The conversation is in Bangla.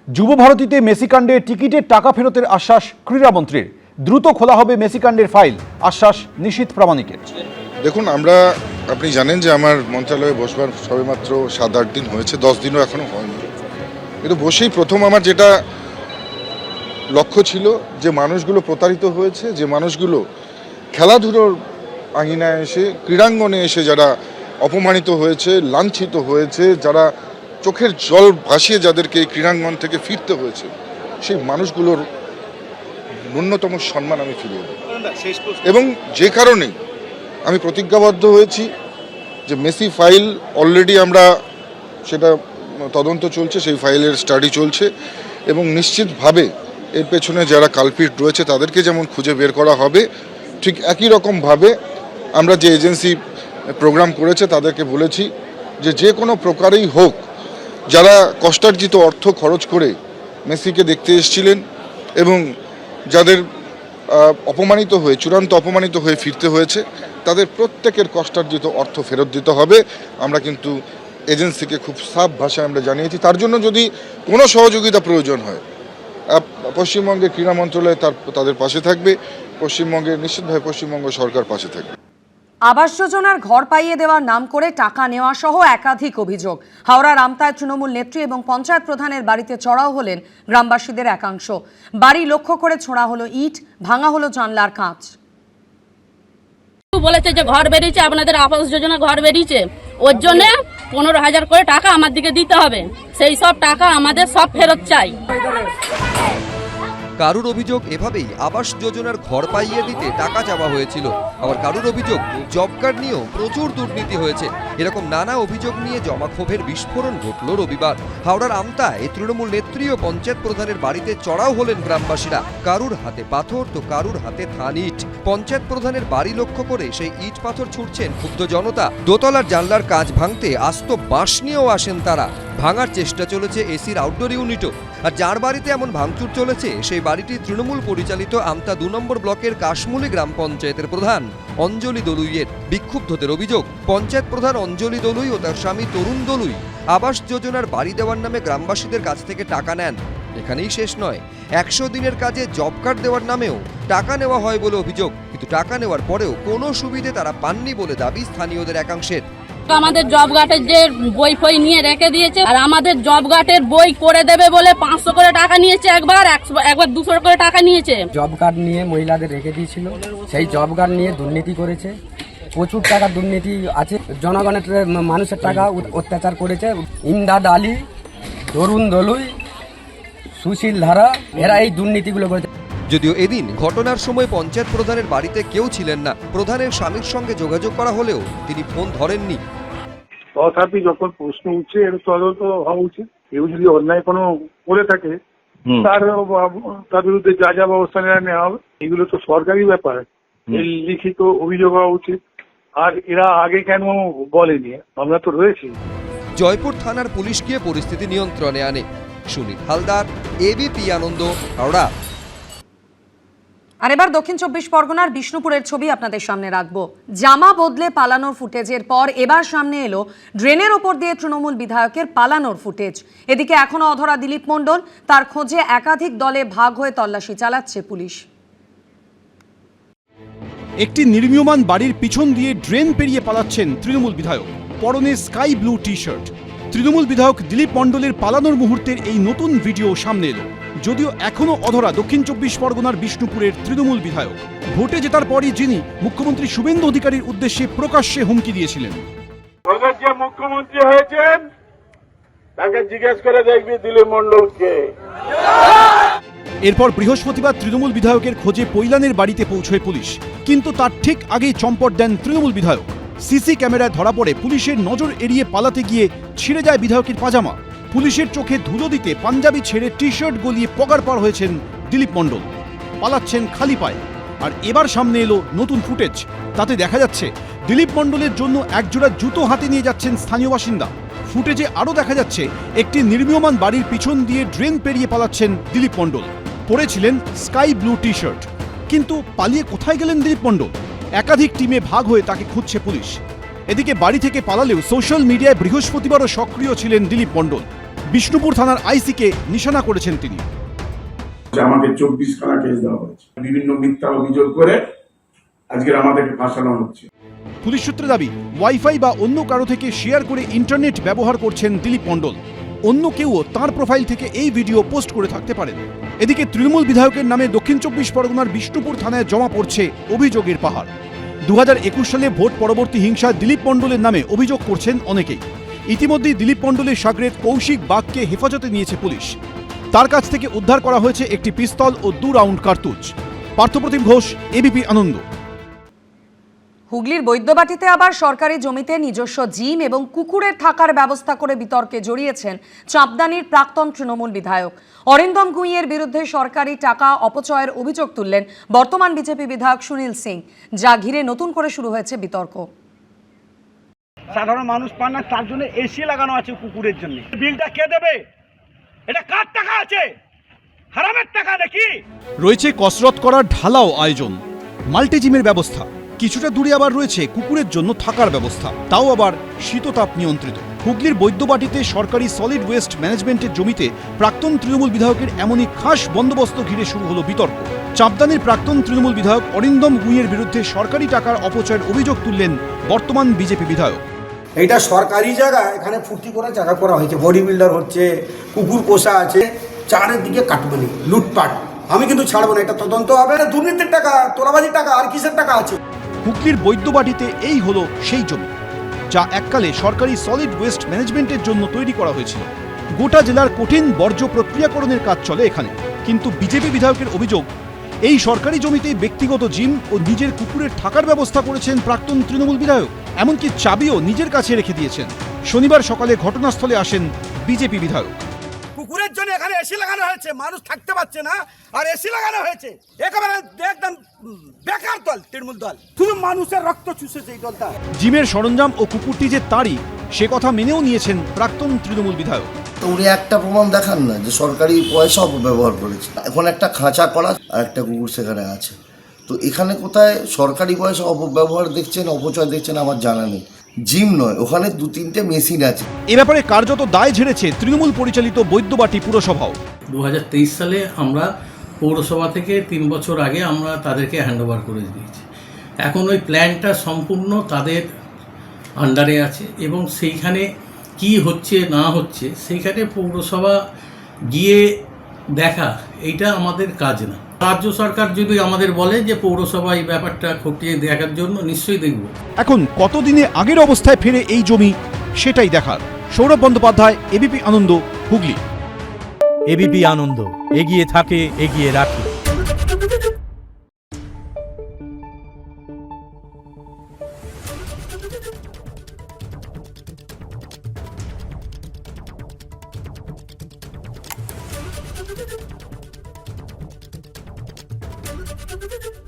যুবভারতীতে মেসিকাণ্ডে টিকিটের টাকা ফেরতের আশ্বাস ক্রীড়ামন্ত্রীর। দ্রুত খোলা হবে মেসিকাণ্ডের ফাইল, আশ্বাস নিশীথ প্রামাণিকের। দেখুন, আপনি জানেন যে আমার মন্ত্রণালয়ে বসবার সবেমাত্র 7-8 দিন হয়েছে, 10 দিনও এখনো হয়নি। কিন্তু বসেই প্রথম আমার যেটা লক্ষ্য ছিল যে মানুষগুলো প্রতারিত হয়েছে, যে মানুষগুলো খেলাধুলোর আঙিনায় এসে, ক্রীড়াঙ্গনে এসে যারা অপমানিত হয়েছে, লাঞ্ছিত হয়েছে, যারা চোখের জল ভাসিয়ে যাদেরকে এই ক্রীড়াঙ্গন থেকে ফিরতে হয়েছে, সেই মানুষগুলোর ন্যূনতম সম্মান আমি ফিরিয়ে দেব। এবং যে কারণে আমি প্রতিজ্ঞাবদ্ধ হয়েছি যে মেসি ফাইল অলরেডি আমরা সেটা তদন্ত চলছে, সেই ফাইলের স্টাডি চলছে এবং নিশ্চিতভাবে এর পেছনে যারা কালপিট রয়েছে তাদেরকে যেমন খুঁজে বের করা হবে, ঠিক একই রকমভাবে আমরা যে এজেন্সি প্রোগ্রাম করেছে তাদেরকে বলেছি যে কোনো প্রকারেই হোক, যারা কষ্টার্জিত অর্থ খরচ করে মেসিকে দেখতে এসেছিলেন এবং যাদের চূড়ান্ত অপমানিত হয়ে ফিরতে হয়েছে, তাদের প্রত্যেকের কষ্টার্জিত অর্থ ফেরত দিতে হবে। আমরা কিন্তু এজেন্সিকে খুব সাফ ভাষায় আমরা জানিয়েছি। তার জন্য যদি কোনো সহযোগিতা প্রয়োজন হয়, পশ্চিমবঙ্গের ক্রীড়া মন্ত্রণালয় তাদের পাশে থাকবে, নিশ্চিতভাবে পশ্চিমবঙ্গ সরকার পাশে থাকবে। আবাস যোজনার ঘর পাইয়ে দেওয়ার নাম করে টাকা নেওয়া সহ একাধিক অভিযোগ। হাওড়ার আমতায় তৃণমূল নেত্রী এবং পঞ্চায়েত প্রধানের বাড়িতে চড়াও হলেন গ্রামবাসীদের একাংশ। বাড়ি লক্ষ্য করে ছোঁড়া হলো ইট, ভাঙা হলো জানলার কাঁচ। বলেছে যে ঘর বেরিয়েছে, আপনাদের আবাস যোজনা ঘর বেরিয়েছে, ওর জন্য 15,000 করে টাকা আমার দিকে দিতে হবে। সেই সব টাকা আমাদের সব ফেরত চাই। কারুর অভিযোগ এভাবেই আবাস যোজনার ঘর পাইয়ে দিতে টাকা চাওয়া হয়েছিল। আবার কারুর অভিযোগ জব কার্ড নিয়েও প্রচুর দুর্নীতি হয়েছে। এরকম নানা অভিযোগ নিয়ে জমাক্ষোভের বিস্ফোরণ ঘটল রবিবার। হাওড়ার আমতায় তৃণমূল নেত্রী ও পঞ্চায়েত প্রধানের বাড়িতে চড়াও হলেন গ্রামবাসীরা। কারুর হাতে পাথর তো কারুর হাতে থান ইট। পঞ্চায়েত প্রধানের বাড়ি লক্ষ্য করে সেই ইট পাথর ছুটছেন ক্ষুব্ধ জনতা। দোতলার জানলার কাঁচ ভাঙতে আস্ত বাঁশ নিয়েও আসেন তারা। ভাঙার চেষ্টা চলেছে এসির আউটডোর ইউনিটও। আর যার বাড়িতে এমন ভাঙচুর চলেছে সেই বাড়িটি তৃণমূল পরিচালিত আমতা 2 নম্বর ব্লকের কাশমুলি গ্রাম পঞ্চায়েতের প্রধান অঞ্জলি দলুইয়ের। বিক্ষুব্ধদের অভিযোগ, পঞ্চায়েত প্রধান অঞ্জলি দলুই ও তার স্বামী তরুণ দলুই আবাস যোজনার বাড়ি দেওয়ার নামে গ্রামবাসীদের কাছ থেকে টাকা নেন। এখানেই শেষ নয়, 100 দিনের কাজে জব কার্ড দেওয়ার নামেও টাকা নেওয়া হয় বলে অভিযোগ। কিন্তু টাকা নেওয়ার পরেও কোনো সুবিধে তারা পাননি বলে দাবি স্থানীয়দের একাংশের। আমাদের জব কার্ডের যে বই ফই নিয়ে রেখে দিয়েছে, আর আমাদের জব কার্ডের বই করে দেবে বলে 500 করে টাকা নিয়েছে, একবার 200 করে টাকা নিয়েছে। জব কার্ড নিয়ে মহিলাদের রেখে দিয়েছিল, সেই জব কার্ড নিয়ে দুর্নীতি করেছে। প্রচুর টাকা দুর্নীতি আছে, জনগণের মানুষের টাকা অত্যাচার করেছে। ইমদাদ আলী, তরুণ দলুই, সুশীল ধারা, এরা এই দুর্নীতিগুলো করেছে। যদিও এদিন ঘটনার সময় পঞ্চায়েত প্রধানের বাড়িতে কেউ ছিলেন না। প্রধানের স্বামীর সঙ্গে যোগাযোগ করা হলেও তিনি ফোন ধরেননি। তথাপি যখন প্রশ্ন উঠছে এর তদন্ত হওয়া উচিত। কেউ যদি অন্যায় কোনো করে থাকে তার বিরুদ্ধে যা যা ব্যবস্থা নেওয়া হবে। এগুলো তো সরকারি ব্যাপার, এই লিখিত অভিযোগ হওয়া উচিত। আর এরা আগে কেন বলেনি? আমরা তো রয়েছি। জয়পুর থানার পুলিশ গিয়ে পরিস্থিতি নিয়ন্ত্রণে আনে। সুনীল হালদার, এবিপি আনন্দ, হাওড়া। আর এবার দক্ষিণ 24 পরগনার বিষ্ণুপুরের ছবি আপনাদের সামনে রাখবো। জামা বদলে পালানোর ফুটেজের পর এবার সামনে এলো ড্রেনের ওপর দিয়ে তৃণমূল বিধায়কের পালানোর ফুটেজ। এদিকে এখনো অধরা দিলীপ মণ্ডল, তার খোঁজে একাধিক দলে ভাগ হয়ে তল্লাশি চালাচ্ছে পুলিশ। একটি নির্মীয়মান বাড়ির পিছন দিয়ে ড্রেন পেরিয়ে পালাচ্ছেন তৃণমূল বিধায়ক, পরনে sky blue T shirt. Trinamool বিধায়ক দিলীপ মণ্ডলের পালানোর মুহূর্তের এই নতুন ভিডিও সামনে এলো। যদিও এখনো অধরা দক্ষিণ 24 পরগনার বিষ্ণুপুরের তৃণমূল বিধায়ক। ভোটে জেতার পরই যিনি মুখ্যমন্ত্রী শুভেন্দু অধিকারীর উদ্দেশ্যে প্রকাশ্যে হুমকি দিয়েছিলেন। যে মুখ্যমন্ত্রী হয়েছেন তাকে জিজ্ঞেস করে দেখবি দিলীপ মণ্ডলকে। এরপর বৃহস্পতিবার তৃণমূল বিধায়কের খোঁজে পৈলানের বাড়িতে পৌঁছয় পুলিশ, কিন্তু তার ঠিক আগেই চম্পট দেন তৃণমূল বিধায়ক। সিসি ক্যামেরায় ধরা পড়ে পুলিশের নজর এড়িয়ে পালাতে গিয়ে ছিঁড়ে যায় বিধায়কের পাজামা। পুলিশের চোখে ধুলো দিতে পাঞ্জাবি ছেড়ে টি শার্ট গলিয়ে পগার পার হয়েছেন দিলীপ মণ্ডল, পালাচ্ছেন খালি পায়ে। আর এবার সামনে এলো নতুন ফুটেজ। তাতে দেখা যাচ্ছে দিলীপ মণ্ডলের জন্য একজোড়া জুতো হাতে নিয়ে যাচ্ছেন স্থানীয় বাসিন্দা। ফুটেজে আরও দেখা যাচ্ছে একটি নির্মীয়মান বাড়ির পিছন দিয়ে ড্রেন পেরিয়ে পালাচ্ছেন দিলীপ মণ্ডল। পরেছিলেন স্কাই ব্লু টি শার্ট। কিন্তু পালিয়ে কোথায় গেলেন দিলীপ মণ্ডল? একাধিক টিমে ভাগ হয়ে তাকে খুঁজছে পুলিশ। এদিকে বাড়ি থেকে পালালেও সোশ্যাল মিডিয়ায় বৃহস্পতিবারও সক্রিয় ছিলেন দিলীপ মণ্ডল। বিষ্ণুপুর থানার আইসিকে নিশানা করেছেন তিনি। আমাকে 24খানা কেস দেওয়া হয়েছে, বিভিন্ন মিথ্যা অভিযোগ করে আজকের আমাদেরকে ফাঁসানো হচ্ছে। পুলিশ সূত্রে দাবি, ওয়াইফাই বা অন্য কারো থেকে শেয়ার করে ইন্টারনেট ব্যবহার করছেন দিলীপ মণ্ডল। অন্য কেউও তার প্রোফাইল থেকে এই ভিডিও পোস্ট করে থাকতে পারেন। এদিকে তৃণমূল বিধায়কের নামে দক্ষিণ 24 পরগনার বিষ্ণুপুর থানায় জমা পড়ছে অভিযোগের পাহাড়। 2021 সালে ভোট পরবর্তী হিংসায় দিলীপ মণ্ডলের নামে অভিযোগ করছেন অনেকেই। ইতিমধ্যেই দিলীপ মণ্ডলের সাগরেদ কৌশিক বাগকে হেফাজতে নিয়েছে পুলিশ। তার কাছ থেকে উদ্ধার করা হয়েছে একটি পিস্তল ও 2 রাউন্ড কার্তুজ। পার্থপ্রতিম ঘোষ, এবিপি আনন্দ। হুগলির বৈদ্যবাটিতে আবার সরকারি জমিতে নিজস্ব জিম এবং কুকুরের থাকার ব্যবস্থা করে বিতর্কে জড়িয়েছেন চাঁপদানির প্রাক্তন তৃণমূল বিধায়ক অরিন্দম গুঁইয়ের বিরুদ্ধে সরকারি টাকা অপচয়ের অভিযোগ তুললেন বর্তমান বিজেপি বিধায়ক সুনীল সিং, যা ঘিরে নতুন করে শুরু হয়েছে বিতর্ক। সাধারণ মানুষ পান না, তার জন্য এসি লাগানো আছে কুকুরের জন্য। বিলটা কে দেবে? এটা কার টাকা আছে? হারামের টাকা নাকি? রয়েছে কসরত করার ঢালাও আয়োজন, মাল্টি জিমের ব্যবস্থা। কিছুটা দূরে আবার রয়েছে কুকুরের জন্য থাকার ব্যবস্থা, তাও আবার শীততাপ নিয়ন্ত্রিত। হুগলির বৈদ্যবাটিতে সরকারি সলিড ওয়েস্ট ম্যানেজমেন্টের জমিতে প্রাক্তন তৃণমূল বিধায়কের এমনই খাস বন্দোবস্ত ঘিরে শুরু হলো বিতর্ক। চাঁপদানির প্রাক্তন তৃণমূল বিধায়ক অরিন্দম গুঁইয়ের বিরুদ্ধে সরকারি টাকার অপচয়ের অভিযোগ তুললেন বর্তমান বিজেপি বিধায়ক। এইটা সরকারি জায়গা, এখানে ফুর্তি করে জায়গা করা হয়েছে, বডি বিল্ডার হচ্ছে, কুকুর পোষা আছে, চারিদিকে কাটমানি লুটপাট। আমি কিন্তু ছাড়বো না, এটা তদন্ত হবে। দুর্নীতির টাকা, তোলাবাজির টাকা, আর কিসের টাকা আছে? হুগলির বৈদ্যবাটিতে এই হলো সেই জমি, যা এককালে সরকারি সলিড ওয়েস্ট ম্যানেজমেন্টের জন্য তৈরি করা হয়েছিল। গোটা জেলার কঠিন বর্জ্য প্রক্রিয়াকরণের কাজ চলে এখানে। কিন্তু বিজেপি বিধায়কের অভিযোগ, এই সরকারি জমিতে ব্যক্তিগত জিম ও নিজের কুকুরের থাকার ব্যবস্থা করেছেন প্রাক্তন তৃণমূল বিধায়ক। এমনকি চাবিও নিজের কাছে রেখে দিয়েছেন। শনিবার সকালে ঘটনাস্থলে আসেন বিজেপি বিধায়ক। কুকুরের জন্য এখানে এসি লাগানো হয়েছে, মানুষ থাকতে পারছে না, আর এসি লাগানো হয়েছে। একেবারে একদম বেকার দল, তৃণমূল দল, শুধু মানুষের রক্ত চুষেছে এই দলটা। জিমের সরঞ্জাম ও কুকুরটি যে তারই, সে কথা মেনেও নিয়েছেন প্রাক্তন তৃণমূল বিধায়ক। তো উনি একটা প্রমাণ দেখান না যে সরকারি পয়সা অপব্যবহার করেছে। এখন একটা খাঁচা করা আর একটা কুকুর সেখানে আছে, তো এখানে কোথায় সরকারি পয়সা অপব্যবহার দেখছেন, অপচয় দেখছেন আমার জানা নেই। জিম নয়, ওখানে 2-3টে মেশিন আছে। এ ব্যাপারে কার্যত দায় ঝেড়েছে তৃণমূল পরিচালিত বৈদ্যবাটি পুরসভাও। 2023 সালে আমরা পৌরসভা থেকে 3 বছর আগে আমরা তাদেরকে হ্যান্ডওভার করে দিয়েছি। এখন ওই প্ল্যানটা সম্পূর্ণ তাদের আন্ডারে আছে এবং সেইখানে কি হচ্ছে না হচ্ছে সেইখানে পৌরসভা গিয়ে দেখা, এইটা আমাদের কাজ না। রাজ্য সরকার যদি আমাদের বলে যে পৌরসভা এই ব্যাপারটা খতিয়ে দেখার জন্য, নিশ্চয়ই দেখব। এখন কতদিনে আগের অবস্থায় ফেরে এই জমি, সেটাই দেখার। সৌরভ বন্দ্যোপাধ্যায়, এবিপি আনন্দ, হুগলি। এবিপি আনন্দ, এগিয়ে থাকে, এগিয়ে রাখে। Thank you.